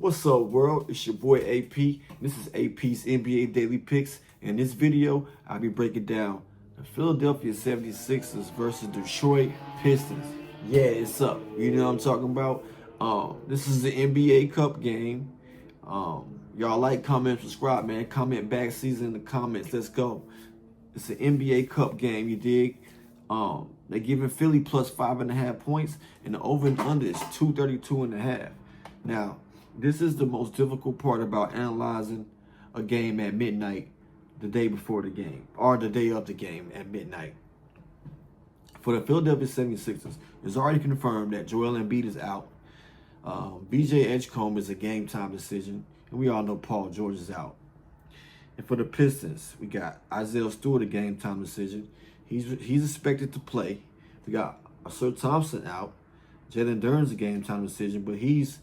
What's up, world? It's your boy AP. This is AP's NBA Daily Picks. In this video, I'll be breaking down the Philadelphia 76ers versus Detroit Pistons. Yeah, it's up. You know what I'm talking about? This is the NBA Cup game. Y'all like, comment, subscribe, man. Comment back season in the comments. Let's go. It's an NBA Cup game, you dig? They're giving Philly plus 5.5 points, and the over and under is 232.5. Now, this is the most difficult part about analyzing a game at midnight the day before the game, or the day of the game at midnight. For the Philadelphia 76ers, it's already confirmed that Joel Embiid is out. BJ Edgecombe is a game time decision, and we all know Paul George is out. And for the Pistons, we got Isaiah Stewart, a game time decision. He's expected to play. We got Sir Thompson out. Jalen Duren's a game time decision, but he's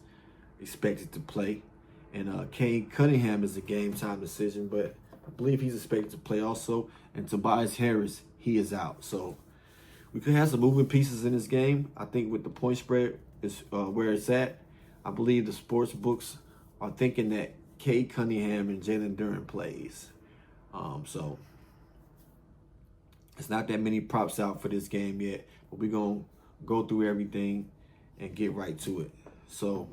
expected to play. And Kane Cunningham is a game time decision, but I believe he's expected to play also. And Tobias Harris, he is out. So we could have some moving pieces in this game. I think with the point spread is where it's at. I believe the sports books are thinking that Kane Cunningham and Jalen Duren plays. So it's not that many props out for this game yet, but we're going to go through everything and get right to it. So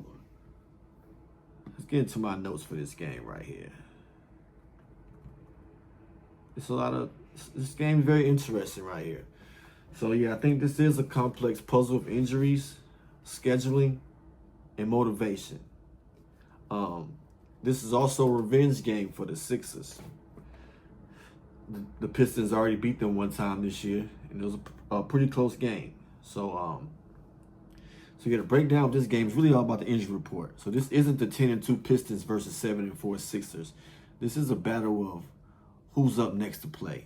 let's get into my notes for this game right here. This game is very interesting right here. So yeah, I think this is a complex puzzle of injuries, scheduling, and motivation. This is also a revenge game for the Sixers. The Pistons already beat them one time this year, and it was a pretty close game. So you got to break down this game. It's really all about the injury report. So this isn't the 10-2 Pistons versus 7-4 Sixers. This is a battle of who's up next to play.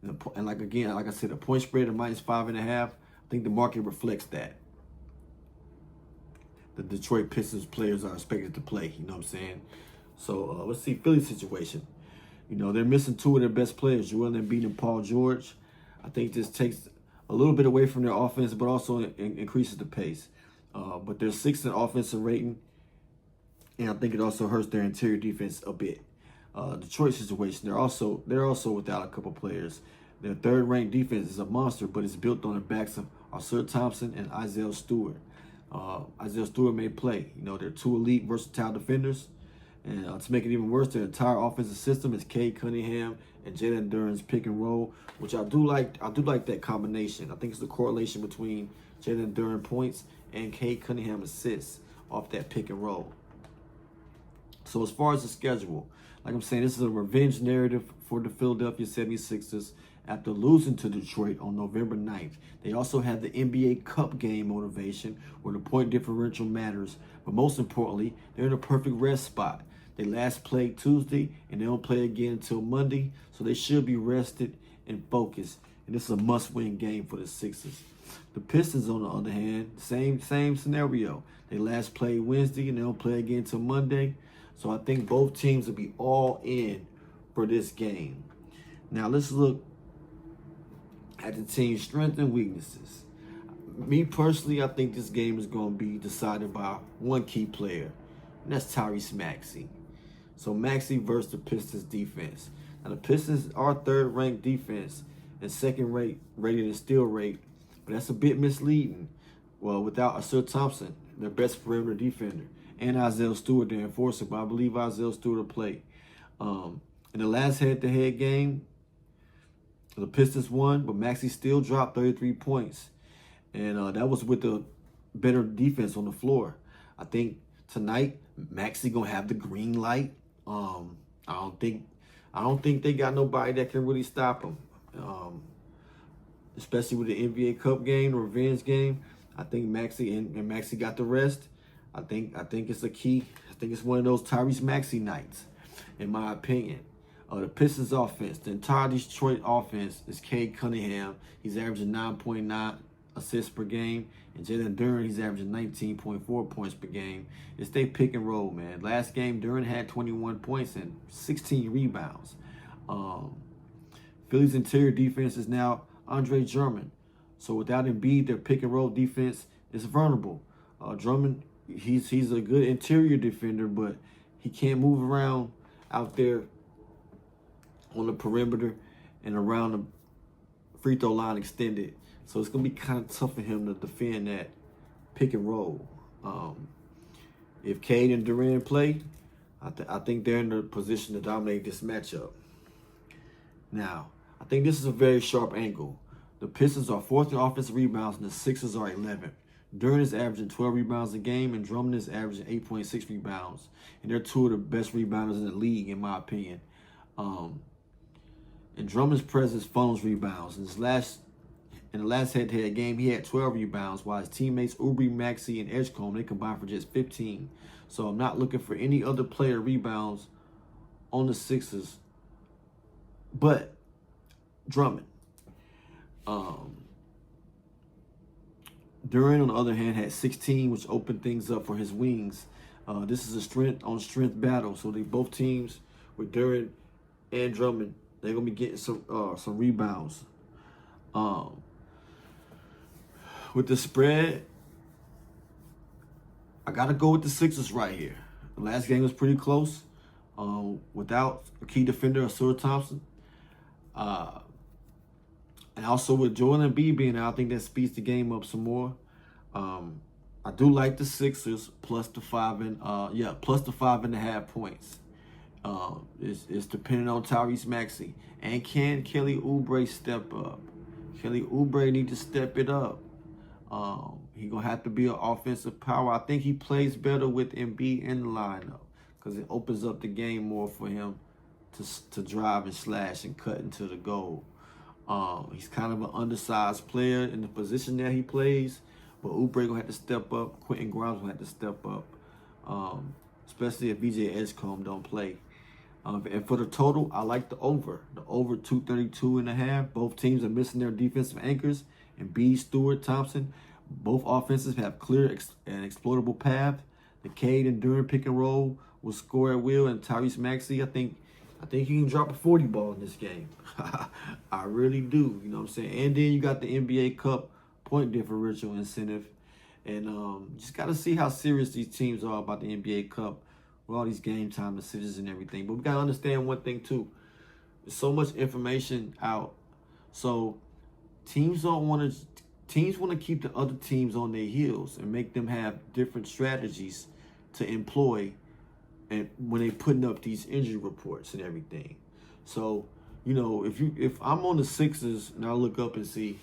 And like I said, a point spread of minus 5.5. I think the market reflects that. The Detroit Pistons players are expected to play. You know what I'm saying? So let's see Philly's situation. You know, they're missing two of their best players, Joel Embiid and Paul George. I think this takes a little bit away from their offense, but also increases the pace. But they're sixth in offensive rating, and I think it also hurts their interior defense a bit. Detroit situation, they're also without a couple players. Their third-ranked defense is a monster, but it's built on the backs of Sir Thompson and Isaiah Stewart. Isaiah Stewart may play. You know, they're two elite, versatile defenders. And to make it even worse, their entire offensive system is Kane Cunningham and Jalen Duren's pick and roll, which I do like. I do like that combination. I think it's the correlation between Jalen Duren points and Kane Cunningham assists off that pick and roll. So as far as the schedule, like I'm saying, this is a revenge narrative for the Philadelphia 76ers after losing to Detroit on November 9th. They also have the NBA Cup game motivation where the point differential matters, but most importantly, they're in a perfect rest spot. They last played Tuesday, and they don't play again until Monday, so they should be rested and focused. And this is a must-win game for the Sixers. The Pistons, on the other hand, same scenario. They last played Wednesday, and they don't play again until Monday. So I think both teams will be all in for this game. Now let's look at the team's strengths and weaknesses. Me personally, I think this game is going to be decided by one key player, and that's Tyrese Maxey. So Maxey versus the Pistons defense. Now the Pistons are third-ranked defense and second-rated in steal rate, but that's a bit misleading. Well, without Sir Thompson, their best perimeter defender, and Isaiah Stewart, their enforcer, but I believe Isaiah Stewart will play. In the last head-to-head game, the Pistons won, but Maxey still dropped 33 points. And that was with the better defense on the floor. I think tonight, Maxey gonna have the green light. I don't think they got nobody that can really stop him. Especially with the NBA Cup game, the revenge game. I think Maxey and Maxey got the rest. I think it's a key. I think it's one of those Tyrese Maxey nights, in my opinion. The Pistons offense, the entire Detroit offense is Kane Cunningham. He's averaging 9.9 assists per game. And Jalen Duren, he's averaging 19.4 points per game. It's they pick and roll, man. Last game, Duren had 21 points and 16 rebounds. Philly's interior defense is now Andre Drummond. So without Embiid, their pick and roll defense is vulnerable. Drummond he's a good interior defender, but he can't move around out there on the perimeter and around the free throw line extended. So it's gonna be kind of tough for him to defend that pick and roll. If Cade and Durant play, I think they're in the position to dominate this matchup. Now, I think this is a very sharp angle. The Pistons are 4th in offensive rebounds, and the Sixers are 11th. Durant is averaging 12 rebounds a game, and Drummond is averaging 8.6 rebounds. And they're two of the best rebounders in the league, in my opinion. And Drummond's presence funnels rebounds. In the last head-to-head game, he had 12 rebounds, while his teammates Oubre, Maxey, and Edgecombe, they combined for just 15. So I'm not looking for any other player rebounds on the Sixers but Drummond. Durant, on the other hand, had 16, which opened things up for his wings. This is a strength-on-strength battle. So both teams with Durant and Drummond, they're gonna be getting some rebounds. With the spread, I gotta go with the Sixers right here. The last game was pretty close. Without a key defender, Asura Thompson. And also with Joel Embiid being out, I think that speeds the game up some more. I do like the Sixers plus the 5.5 points. It's depending on Tyrese Maxey. And can Kelly Oubre step up? Kelly Oubre need to step it up. He gonna have to be an offensive power. I think he plays better with Embiid in the lineup because it opens up the game more for him to drive and slash and cut into the goal. He's kind of an undersized player in the position that he plays, but Oubre gonna have to step up. Quentin Grimes gonna have to step up, especially if VJ Edgecombe don't play. And for the total, I like the over. The over 232.5. Both teams are missing their defensive anchors. Embiid, Stewart, Thompson. Both offenses have clear and exploitable path. The Cade and Durant pick and roll will score at will, and Tyrese Maxey, I think he can drop a 40 ball in this game. I really do. You know what I'm saying? And then you got the NBA Cup point differential incentive. And just got to see how serious these teams are about the NBA Cup with all these game time decisions and everything. But we got to understand one thing, too. There's so much information out. So teams want to keep the other teams on their heels and make them have different strategies to employ and when they putting up these injury reports and everything. So, you know, if I'm on the Sixers and I look up and see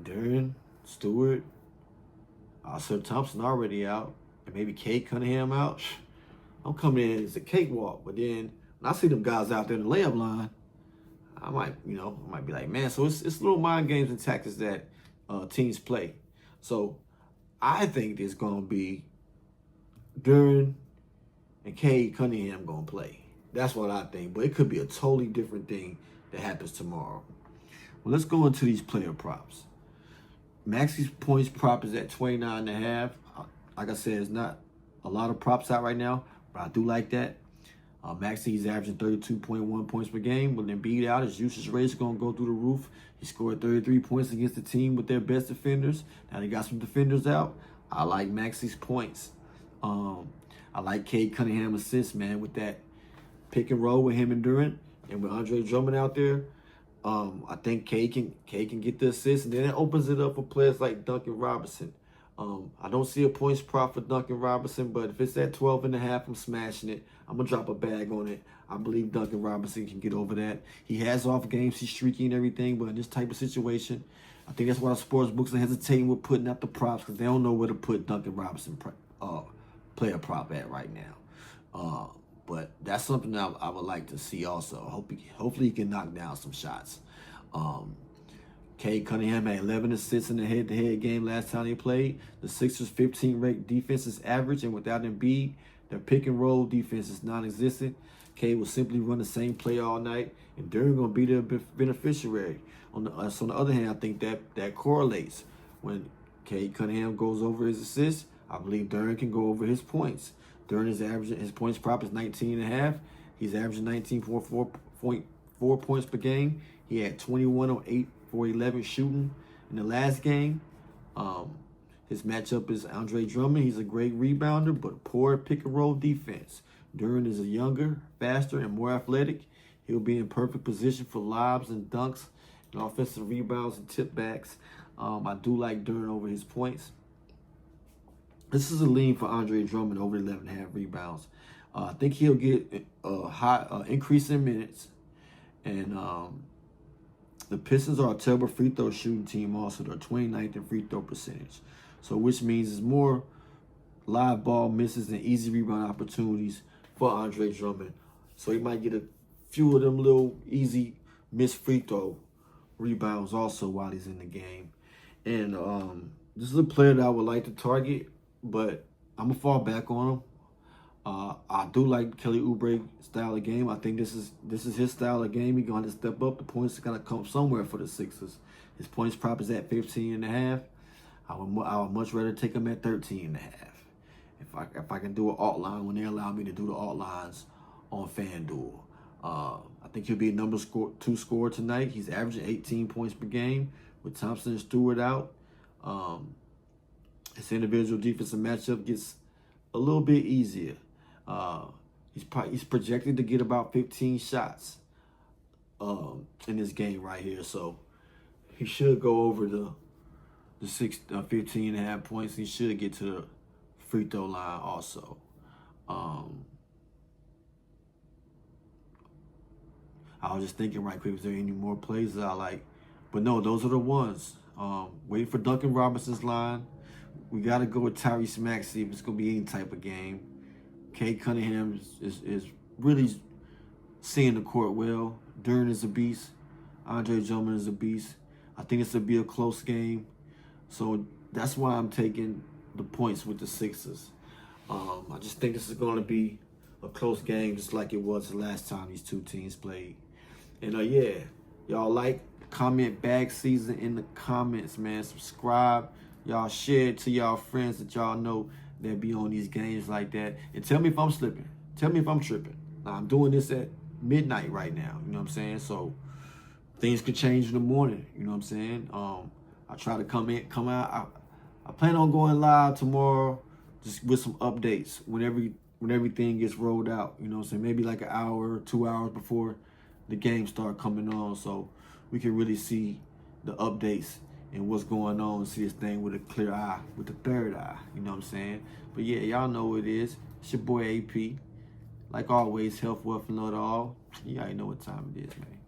Durant, Stewart, Sir Thompson already out, and maybe Cade Cunningham out, I'm coming in as a cakewalk. But then when I see them guys out there in the layup line, I might be like, man, so it's little mind games and tactics that teams play. So I think there's gonna be Durant and Cade Cunningham gonna play. That's what I think. But it could be a totally different thing that happens tomorrow. Well, let's go into these player props. Maxey's points prop is at 29.5. Like I said, it's not a lot of props out right now, but I do like that. Maxey's averaging 32.1 points per game. With Embiid out, his usage rate is going to go through the roof. He scored 33 points against the team with their best defenders. Now they got some defenders out. I like Maxey's points. I like Cade Cunningham assists, man, with that pick and roll with him and Durant. And with Andre Drummond out there, I think Cade can get the assist. And then it opens it up for players like Duncan Robinson. I don't see a points prop for Duncan Robinson, but if it's at 12.5, I'm smashing it. I'm going to drop a bag on it. I believe Duncan Robinson can get over that. He has off games, he's streaky and everything, but in this type of situation, I think that's why the sports books are hesitating with putting out the props because they don't know where to put Duncan Robinson player prop at right now. But that's something that I would like to see also. Hopefully he can knock down some shots. Cade Cunningham had 11 assists in the head-to-head game last time they played. The Sixers' 15th-ranked defense is average, and without Embiid, their pick-and-roll defense is non-existent. Cade will simply run the same play all night, and Durant going to be the beneficiary. On the other hand, I think that correlates. When Cade Cunningham goes over his assists, I believe Durant can go over his points. Durant is averaging, his points prop is 19.5. He's averaging 19.4 points per game. He had 21 on 8 for 11 shooting in the last game. His matchup is Andre Drummond. He's a great rebounder, but poor pick-and-roll defense. Duran is a younger, faster, and more athletic. He'll be in perfect position for lobs and dunks and offensive rebounds and tip backs. I do like Duran over his points. This is a lean for Andre Drummond over 11.5 rebounds. I think he'll get a high increase in minutes. And the Pistons are a terrible free throw shooting team also. They're 29th in free throw percentage. So which means it's more live ball misses and easy rebound opportunities for Andre Drummond. So he might get a few of them little easy missed free throw rebounds also while he's in the game. And this is a player that I would like to target, but I'm going to fall back on him. I do like Kelly Oubre's style of game. I think this is his style of game. He's going to step up. The points are going to come somewhere for the Sixers. His points prop is at 15.5. I would much rather take him at 13.5. If I can do an alt line when they allow me to do the alt lines on FanDuel. I think he'll be a number 2 scorer tonight. He's averaging 18 points per game with Thompson and Stewart out. His individual defensive matchup gets a little bit easier. He's projected to get about 15 shots in this game right here. So he should go over the 15.5 points. He should get to the free throw line also. I was just thinking right quick, is there any more plays that I like? But no, those are the ones. Waiting for Duncan Robinson's line. We got to go with Tyrese Maxey if it's going to be any type of game. Cade Cunningham is really seeing the court well. Duran is a beast. Andre Drummond is a beast. I think it's going to be a close game. So that's why I'm taking the points with the Sixers. I just think this is going to be a close game just like it was the last time these two teams played. And yeah, y'all like, comment bag season in the comments, man. Subscribe. Y'all share it to y'all friends that y'all know that be on these games like that. And tell me if I'm slipping. Tell me if I'm tripping. Now, I'm doing this at midnight right now. You know what I'm saying? So things could change in the morning. You know what I'm saying? I try to come out. I plan on going live tomorrow just with some updates when everything gets rolled out. You know what I'm saying? Maybe like an hour, 2 hours before the game start coming on, so we can really see the updates and what's going on and see this thing with a clear eye, with the third eye. You know what I'm saying? But yeah, y'all know what it is. It's your boy AP. Like always, health, wealth, and love to all. You already know what time it is, man.